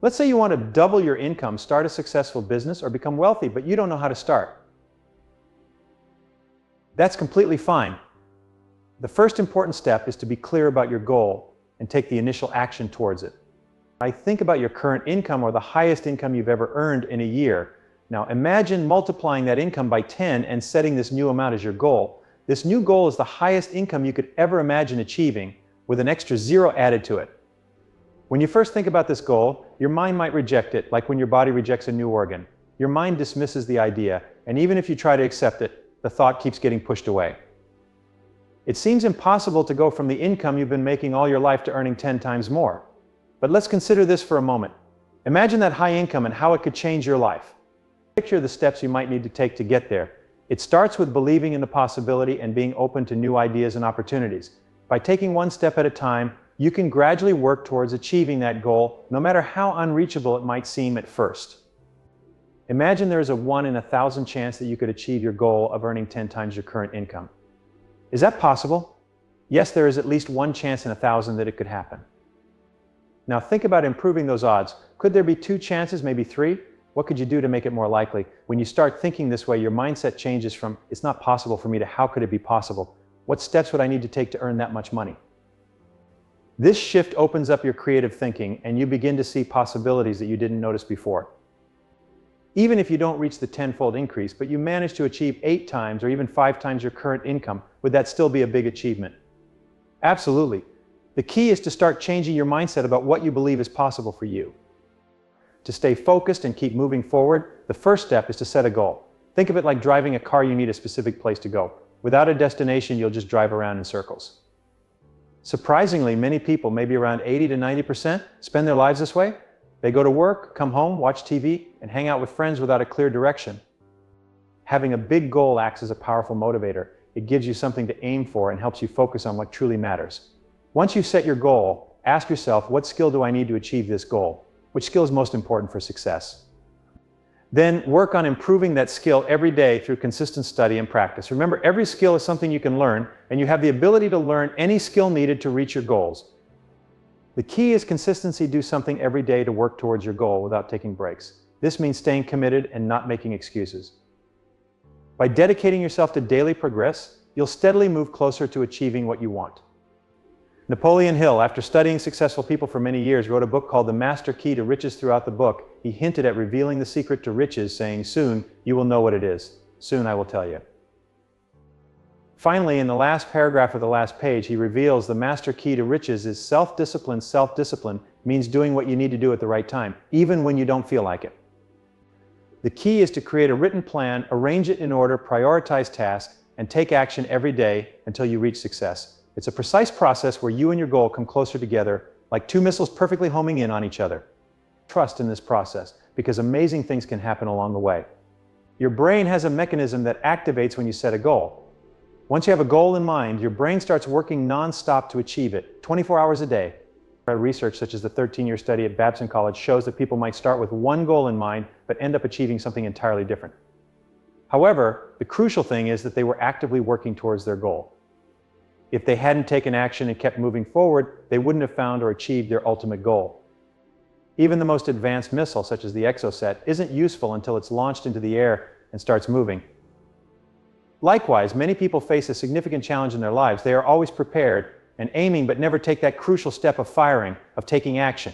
Let's say you want to double your income, start a successful business, or become wealthy, but you don't know how to start. That's completely fine. The first important step is to be clear about your goal and take the initial action towards it. I think about your current income or the highest income you've ever earned in a year. Now imagine multiplying that income by 10 and setting this new amount as your goal. This new goal is the highest income you could ever imagine achieving, with an extra 0 added to it. When you first think about this goal, your mind might reject it, like when your body rejects a new organ. Your mind dismisses the idea, and even if you try to accept it, the thought keeps getting pushed away. It seems impossible to go from the income you've been making all your life to earning 10 times more. But let's consider this for a moment. Imagine that high income and how it could change your life. Picture the steps you might need to take to get there. It starts with believing in the possibility and being open to new ideas and opportunities. By taking one step at a time, you can gradually work towards achieving that goal, no matter how unreachable it might seem at first. Imagine there is a 1 in 1,000 chance that you could achieve your goal of earning 10 times your current income. Is that possible? Yes, there is at least 1 chance in 1,000 that it could happen. Now think about improving those odds. Could there be 2 chances, maybe 3? What could you do to make it more likely? When you start thinking this way, your mindset changes from "it's not possible for me" to "how could it be possible? What steps would I need to take to earn that much money?" This shift opens up your creative thinking, and you begin to see possibilities that you didn't notice before. Even if you don't reach the 10-fold increase, but you manage to achieve 8 times or even 5 times your current income, would that still be a big achievement? Absolutely. The key is to start changing your mindset about what you believe is possible for you. To stay focused and keep moving forward, the first step is to set a goal. Think of it like driving a car. You need a specific place to go. Without a destination, you'll just drive around in circles. Surprisingly, many people, maybe around 80 to 90%, spend their lives this way. They go to work, come home, watch TV, and hang out with friends without a clear direction. Having a big goal acts as a powerful motivator. It gives you something to aim for and helps you focus on what truly matters. Once you set your goal, ask yourself, what skill do I need to achieve this goal? Which skill is most important for success? Then work on improving that skill every day through consistent study and practice. Remember, every skill is something you can learn, and you have the ability to learn any skill needed to reach your goals. The key is consistency. Do something every day to work towards your goal without taking breaks. This means staying committed and not making excuses. By dedicating yourself to daily progress, you'll steadily move closer to achieving what you want. Napoleon Hill, after studying successful people for many years, wrote a book called The Master Key to Riches. Throughout the book, he hinted at revealing the secret to riches, saying, "Soon you will know what it is. Soon I will tell you." Finally, in the last paragraph of the last page, he reveals the master key to riches is self-discipline. Self-discipline means doing what you need to do at the right time, even when you don't feel like it. The key is to create a written plan, arrange it in order, prioritize tasks, and take action every day until you reach success. It's a precise process where you and your goal come closer together, like 2 missiles perfectly homing in on each other. Trust in this process, because amazing things can happen along the way. Your brain has a mechanism that activates when you set a goal. Once you have a goal in mind, your brain starts working non-stop to achieve it, 24 hours a day. Research such as the 13-year study at Babson College shows that people might start with one goal in mind, but end up achieving something entirely different. However, the crucial thing is that they were actively working towards their goal. If they hadn't taken action and kept moving forward, they wouldn't have found or achieved their ultimate goal. Even the most advanced missile, such as the Exocet, isn't useful until it's launched into the air and starts moving. Likewise, many people face a significant challenge in their lives. They are always prepared and aiming, but never take that crucial step of firing, of taking action.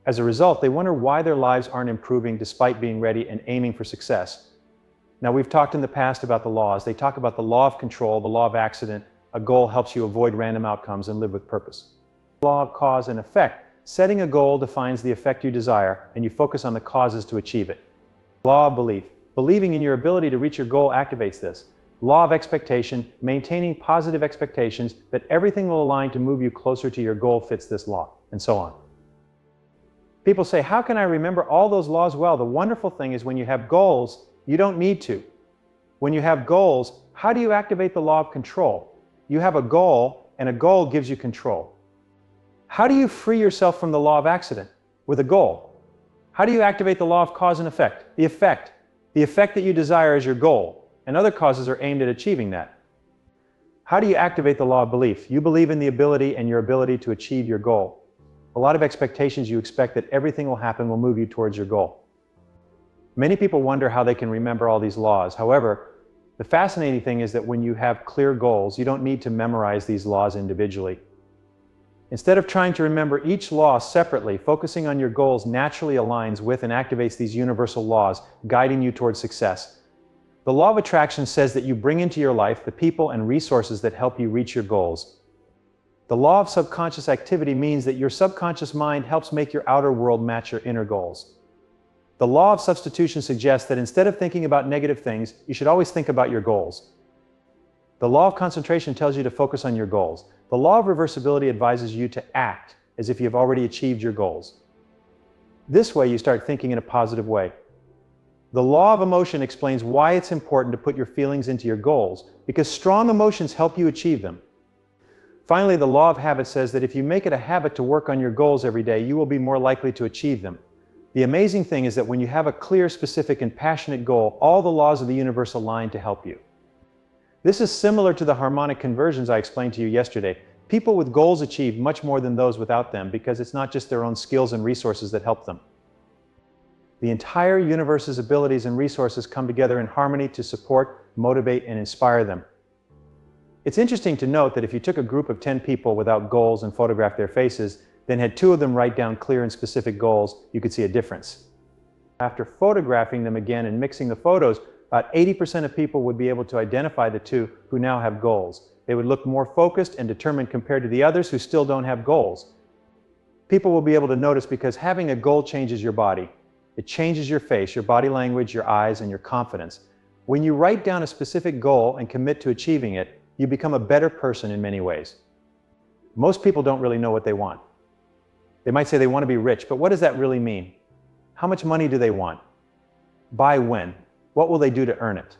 As a result, they wonder why their lives aren't improving despite being ready and aiming for success. Now, we've talked in the past about the laws. They talk about the law of control, the law of accident. A goal helps you avoid random outcomes and live with purpose. The law of cause and effect. Setting a goal defines the effect you desire, and you focus on the causes to achieve it. Law of belief. Believing in your ability to reach your goal activates this. Law of expectation. Maintaining positive expectations that everything will align to move you closer to your goal fits this law, and so on. People say, how can I remember all those laws well? The wonderful thing is when you have goals, you don't need to. When you have goals, how do you activate the law of control? You have a goal, and a goal gives you control. How do you free yourself from the law of accident? With a goal. How do you activate the law of cause and effect? The effect that you desire is your goal, and other causes are aimed at achieving that. How do you activate the law of belief? You believe in the ability and your ability to achieve your goal. a lot of expectations you expect that everything will happen will move you towards your goal. Many people wonder how they can remember all these laws. However, the fascinating thing is that when you have clear goals, you don't need to memorize these laws individually. Instead of trying to remember each law separately, focusing on your goals naturally aligns with and activates these universal laws, guiding you towards success. The law of attraction says that you bring into your life the people and resources that help you reach your goals. The law of subconscious activity means that your subconscious mind helps make your outer world match your inner goals. The law of substitution suggests that instead of thinking about negative things, you should always think about your goals. The law of concentration tells you to focus on your goals. The law of reversibility advises you to act as if you've already achieved your goals. This way, you start thinking in a positive way. The law of emotion explains why it's important to put your feelings into your goals, because strong emotions help you achieve them. Finally, the law of habit says that if you make it a habit to work on your goals every day, you will be more likely to achieve them. The amazing thing is that when you have a clear, specific, and passionate goal, all the laws of the universe align to help you. This is similar to the harmonic conversions I explained to you yesterday. People with goals achieve much more than those without them because it's not just their own skills and resources that help them. The entire universe's abilities and resources come together in harmony to support, motivate, and inspire them. It's interesting to note that if you took a group of 10 people without goals and photographed their faces, then had 2 of them write down clear and specific goals, you could see a difference. After photographing them again and mixing the photos, about 80% of people would be able to identify the 2 who now have goals. They would look more focused and determined compared to the others who still don't have goals. People will be able to notice because having a goal changes your body. It changes your face, your body language, your eyes, and your confidence. When you write down a specific goal and commit to achieving it, you become a better person in many ways. Most people don't really know what they want. They might say they want to be rich, but what does that really mean? How much money do they want? By when? What will they do to earn it?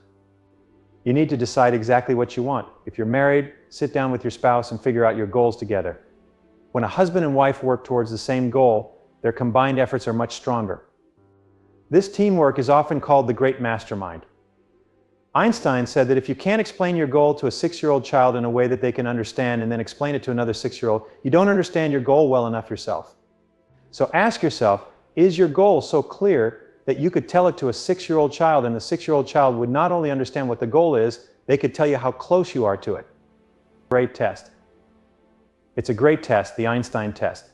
You need to decide exactly what you want. If you're married, sit down with your spouse and figure out your goals together. When a husband and wife work towards the same goal, their combined efforts are much stronger. This teamwork is often called the great mastermind. Einstein said that if you can't explain your goal to a 6-year-old child in a way that they can understand and then explain it to another 6-year-old, you don't understand your goal well enough yourself. So ask yourself, is your goal so clear that you could tell it to a 6-year-old child and the 6-year-old child would not only understand what the goal is, they could tell you how close you are to it? Great test. It's a great test, the Einstein test.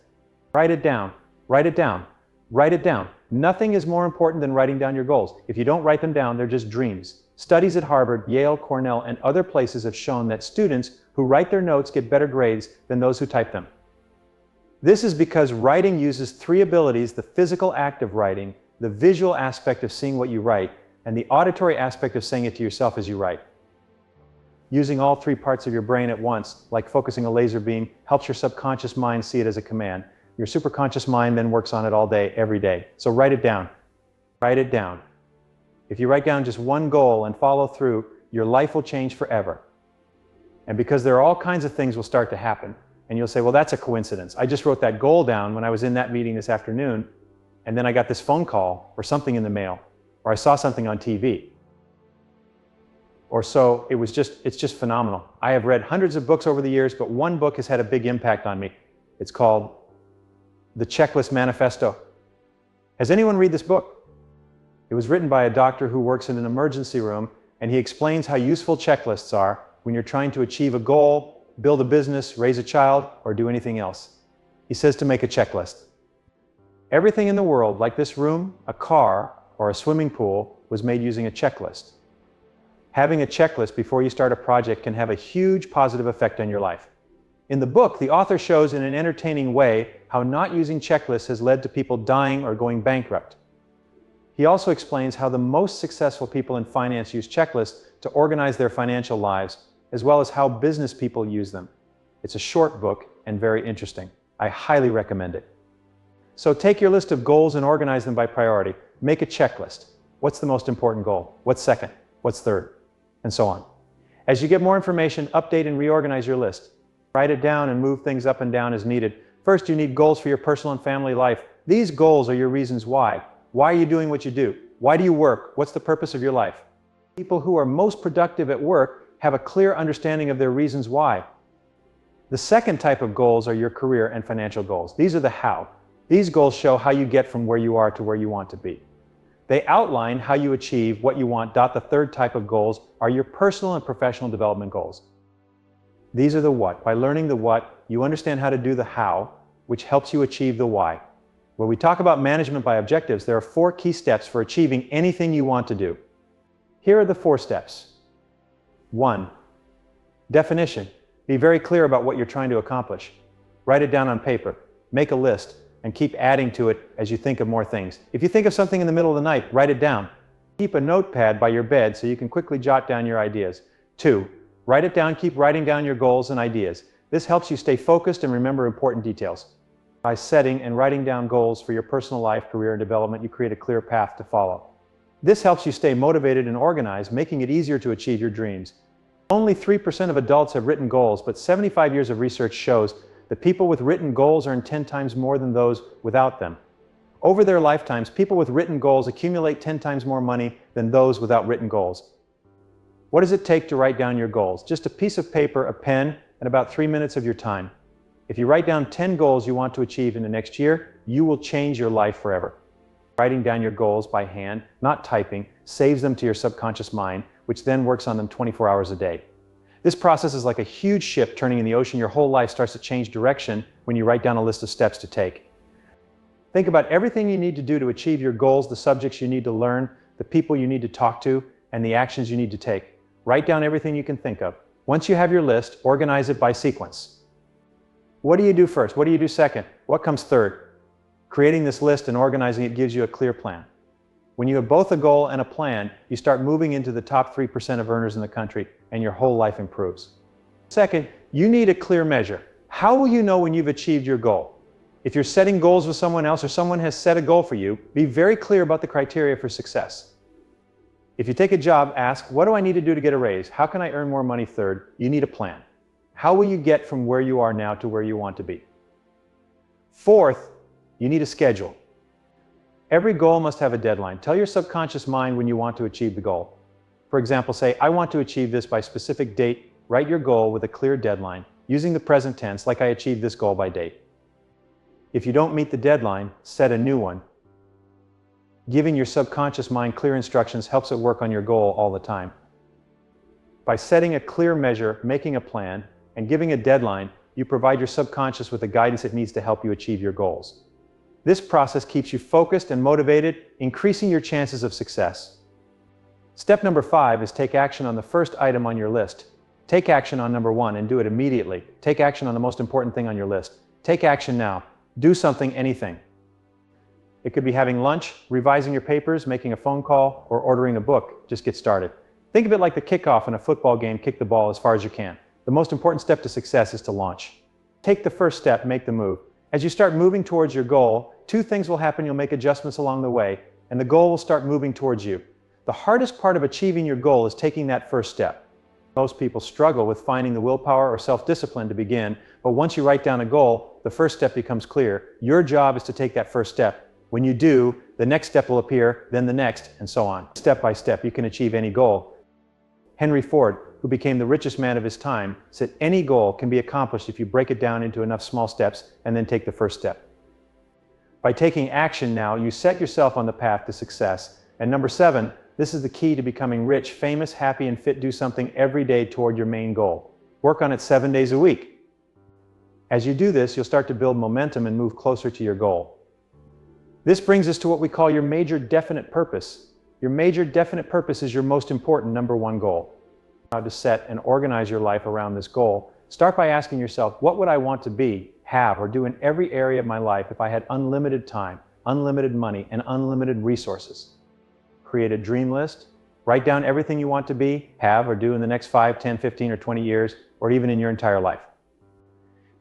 Write it down, write it down, write it down. Nothing is more important than writing down your goals. If you don't write them down, they're just dreams. Studies at Harvard, Yale, Cornell, and other places have shown that students who write their notes get better grades than those who type them. This is because writing uses 3 abilities: the physical act of writing, the visual aspect of seeing what you write, and the auditory aspect of saying it to yourself as you write. Using all 3 parts of your brain at once, like focusing a laser beam, helps your subconscious mind see it as a command. Your superconscious mind then works on it all day, every day. So write it down. Write it down. If you write down just one goal and follow through, your life will change forever. And because there are all kinds of things will start to happen. And you'll say, well, that's a coincidence. I just wrote that goal down when I was in that meeting this afternoon, and then I got this phone call or something in the mail, or I saw something on TV. Or so it's just phenomenal. I have read hundreds of books over the years, but one book has had a big impact on me. It's called The Checklist Manifesto. Has anyone read this book? It was written by a doctor who works in an emergency room, and he explains how useful checklists are when you're trying to achieve a goal, build a business, raise a child, or do anything else. He says to make a checklist. Everything in the world, like this room, a car, or a swimming pool, was made using a checklist. Having a checklist before you start a project can have a huge positive effect on your life. In the book, the author shows in an entertaining way how not using checklists has led to people dying or going bankrupt. He also explains how the most successful people in finance use checklists to organize their financial lives, as well as how business people use them. It's a short book and very interesting. I highly recommend it. So take your list of goals and organize them by priority. Make a checklist. What's the most important goal? What's second? What's third? And so on. As you get more information, update and reorganize your list. Write it down and move things up and down as needed. First, you need goals for your personal and family life. These goals are your reasons why. Why are you doing what you do? Why do you work? What's the purpose of your life? People who are most productive at work have a clear understanding of their reasons why. The second type of goals are your career and financial goals. These are the how. These goals show how you get from where you are to where you want to be. They outline how you achieve what you want. The third type of goals are your personal and professional development goals. These are the what. By learning the what, you understand how to do the how, which helps you achieve the why. When we talk about management by objectives, there are 4 key steps for achieving anything you want to do. Here are the 4 steps. 1. Definition. Be very clear about what you're trying to accomplish. Write it down on paper. Make a list and keep adding to it as you think of more things. If you think of something in the middle of the night, write it down. Keep a notepad by your bed so you can quickly jot down your ideas. 2. Write it down. Keep writing down your goals and ideas. This helps you stay focused and remember important details. By setting and writing down goals for your personal life, career, and development, you create a clear path to follow. This helps you stay motivated and organized, making it easier to achieve your dreams. Only 3% of adults have written goals, but 75 years of research shows that people with written goals earn 10 times more than those without them. Over their lifetimes, people with written goals accumulate 10 times more money than those without written goals. What does it take to write down your goals? Just a piece of paper, a pen, and about 3 minutes of your time. If you write down 10 goals you want to achieve in the next year, you will change your life forever. Writing down your goals by hand, not typing, saves them to your subconscious mind, which then works on them 24 hours a day. This process is like a huge ship turning in the ocean. Your whole life starts to change direction when you write down a list of steps to take. Think about everything you need to do to achieve your goals, the subjects you need to learn, the people you need to talk to, and the actions you need to take. Write down everything you can think of. Once you have your list, organize it by sequence. What do you do first? What do you do second? What comes third? Creating this list and organizing it gives you a clear plan. When you have both a goal and a plan, you start moving into the top 3% of earners in the country, and your whole life improves. Second, you need a clear measure. How will you know when you've achieved your goal? If you're setting goals with someone else or someone has set a goal for you, be very clear about the criteria for success. If you take a job, ask, what do I need to do to get a raise? How can I earn more money? Third, you need a plan. How will you get from where you are now to where you want to be? Fourth, you need a schedule. Every goal must have a deadline. Tell your subconscious mind when you want to achieve the goal. For example, say, I want to achieve this by specific date. Write your goal with a clear deadline, using the present tense, like I achieved this goal by date. If you don't meet the deadline, set a new one. Giving your subconscious mind clear instructions helps it work on your goal all the time. By setting a clear measure, making a plan, and giving a deadline, you provide your subconscious with the guidance it needs to help you achieve your goals. This process keeps you focused and motivated, increasing your chances of success. Step number 5 is take action on the first item on your list. Take action on number 1 and do it immediately. Take action on the most important thing on your list. Take action now. Do something, anything. It could be having lunch, revising your papers, making a phone call, or ordering a book. Just get started. Think of it like the kickoff in a football game. Kick the ball as far as you can. The most important step to success is to launch. Take the first step, make the move. As you start moving towards your goal, 2 things will happen. You'll make adjustments along the way, and the goal will start moving towards you. The hardest part of achieving your goal is taking that first step. Most people struggle with finding the willpower or self-discipline to begin, but once you write down a goal, the first step becomes clear. Your job is to take that first step. When you do, the next step will appear, then the next, and so on. Step by step, you can achieve any goal. Henry Ford, who became the richest man of his time, said any goal can be accomplished if you break it down into enough small steps and then take the first step. By taking action now, you set yourself on the path to success. And number 7, this is the key to becoming rich, famous, happy, and fit. Do something every day toward your main goal. Work on it 7 days a week. As you do this, you'll start to build momentum and move closer to your goal. This brings us to what we call your major definite purpose. Your major definite purpose is your most important number 1 goal. How to set and organize your life around this goal. Start by asking yourself, what would I want to be, have, or do in every area of my life if I had unlimited time, unlimited money, and unlimited resources? Create a dream list. Write down everything you want to be, have, or do in the next 5, 10, 15, or 20 years, or even in your entire life.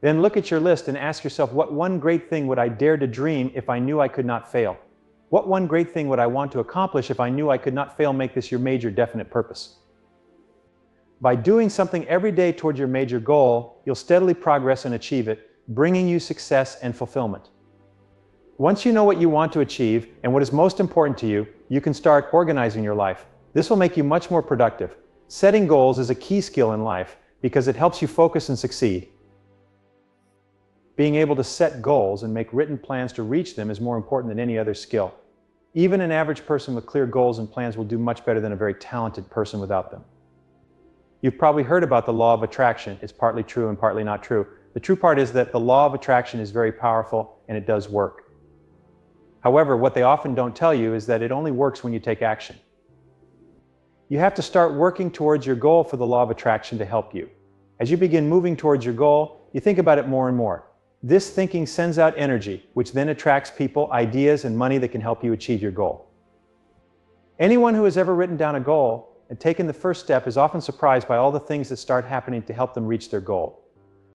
Then look at your list and ask yourself, what one great thing would I dare to dream if I knew I could not fail? What one great thing would I want to accomplish if I knew I could not fail? Make this your major definite purpose. By doing something every day toward your major goal, you'll steadily progress and achieve it, bringing you success and fulfillment. Once you know what you want to achieve and what is most important to you, you can start organizing your life. This will make you much more productive. Setting goals is a key skill in life because it helps you focus and succeed. Being able to set goals and make written plans to reach them is more important than any other skill. Even an average person with clear goals and plans will do much better than a very talented person without them. You've probably heard about the law of attraction. It's partly true and partly not true. The true part is that the law of attraction is very powerful and it does work. However, what they often don't tell you is that it only works when you take action. You have to start working towards your goal for the law of attraction to help you. As you begin moving towards your goal, you think about it more and more. This thinking sends out energy, which then attracts people, ideas, and money that can help you achieve your goal. Anyone who has ever written down a goal and taken the first step is often surprised by all the things that start happening to help them reach their goal.